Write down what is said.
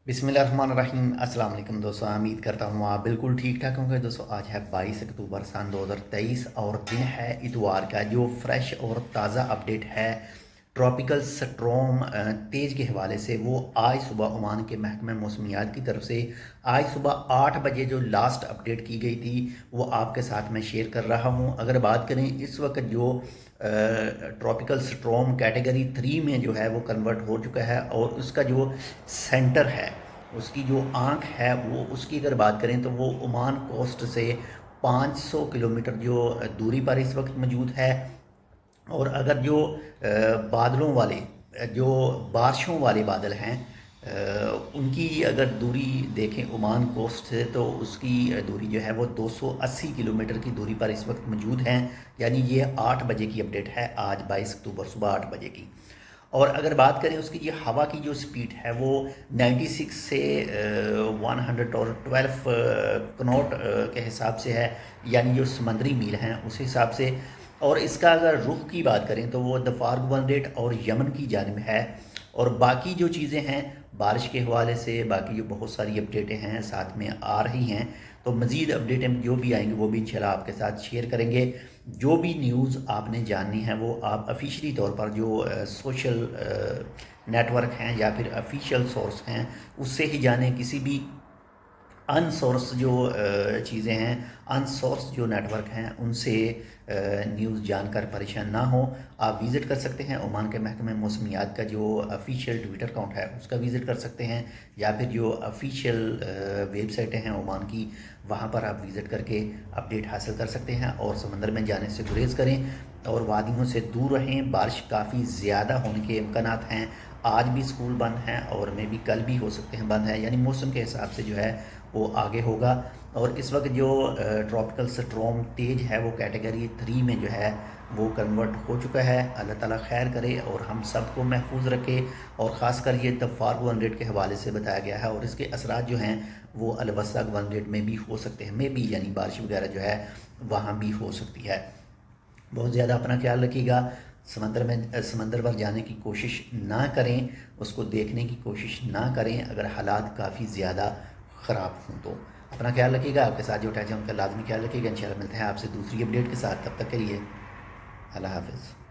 बिस्मिल्लाहिर्रहमानिर्रहीम। अस्सलाम वालेकुम दोस्तों, उम्मीद करता हूँ आप बिल्कुल ठीक ठाक होंगे। दोस्तों आज है 22 अक्टूबर सन 2023 और दिन है इतवार का। जो फ्रेश और ताज़ा अपडेट है ट्रॉपिकल स्ट्रॉम तेज के हवाले से, वो आज सुबह ओमान के महकमे मौसमियात की तरफ से आज सुबह 8 बजे जो लास्ट अपडेट की गई थी वो आपके साथ मैं शेयर कर रहा हूँ। अगर बात करें इस वक्त जो ट्रॉपिकल स्ट्रॉम कैटेगरी 3 में जो है वो कन्वर्ट हो चुका है और उसका जो सेंटर है, उसकी जो आंख है वो, उसकी अगर बात करें तो वो ओमान कोस्ट से 500 किलोमीटर जो दूरी पर इस वक्त मौजूद है। और अगर जो बादलों वाले, जो बारिशों वाले बादल हैं, उनकी अगर दूरी देखें ओमान कोस्ट से, तो उसकी दूरी जो है वो 280 किलोमीटर की दूरी पर इस वक्त मौजूद हैं। यानी ये 8 बजे की अपडेट है, आज 22 अक्टूबर सुबह 8 बजे की। और अगर बात करें उसकी ये हवा की जो स्पीड है वो 96 से 112 कनॉट के हिसाब से है, यानी जो समंदरी मील हैं उस हिसाब से। और इसका अगर रुख की बात करें तो वो दफार्ग 1 और यमन की जानिब है। और बाकी जो चीज़ें हैं बारिश के हवाले से, बाकी जो बहुत सारी अपडेटें हैं साथ में आ रही हैं, तो मज़ीद अपडेटें जो भी आएंगी वो भी इंशाल्लाह आपके साथ शेयर करेंगे। जो भी न्यूज़ आपने जाननी है वो आप ऑफिशियली तौर पर जो सोशल नेटवर्क हैं या फिर ऑफिशियल सोर्स हैं उससे ही जानें। किसी भी अनसोर्स जो चीज़ें हैं, अनसोर्स जो नेटवर्क हैं, उनसे न्यूज़ जानकर परेशान ना हो। आप विज़िट कर सकते हैं ओमान के महकमे मौसमियात का जो ऑफिशियल ट्विटर अकाउंट है उसका विज़िट कर सकते हैं, या फिर जो ऑफिशियल वेबसाइटें हैं ओमान की, वहाँ पर आप विज़िट करके अपडेट हासिल कर सकते हैं। और समंदर में जाने से गुरेज करें और वादियों से दूर रहें। बारिश काफ़ी ज़्यादा होने के इम्कानात हैं। आज भी स्कूल बंद हैं और मे भी कल भी हो सकते हैं बंद हैं, यानी मौसम के हिसाब से जो है वो आगे होगा। और इस वक्त जो ट्रॉपिकल स्ट्रॉम तेज है वो कैटेगरी 3 में जो है वो कन्वर्ट हो चुका है। अल्लाह ताला खैर करे और हम सबको महफूज रखे। और ख़ासकर ये तफार्ग 100 के हवाले से बताया गया है और इसके असरात जो हैं वो अलवसक 100 में भी हो सकते हैं, में भी, यानी बारिश वगैरह जो है वहाँ भी हो सकती है। बहुत ज़्यादा अपना ख्याल रखिएगा। समंदर पर जाने की कोशिश ना करें, उसको देखने की कोशिश ना करें अगर हालात काफ़ी ज़्यादा ख़राब हों तो। अपना ख्याल रखिएगा। आपके साथ जो अटैच है उनका लाजमी ख्याल रखिएगा। इंशाल्लाह मिलते हैं आपसे दूसरी अपडेट के साथ। तब तक के लिए अल्लाह हाफ़िज़।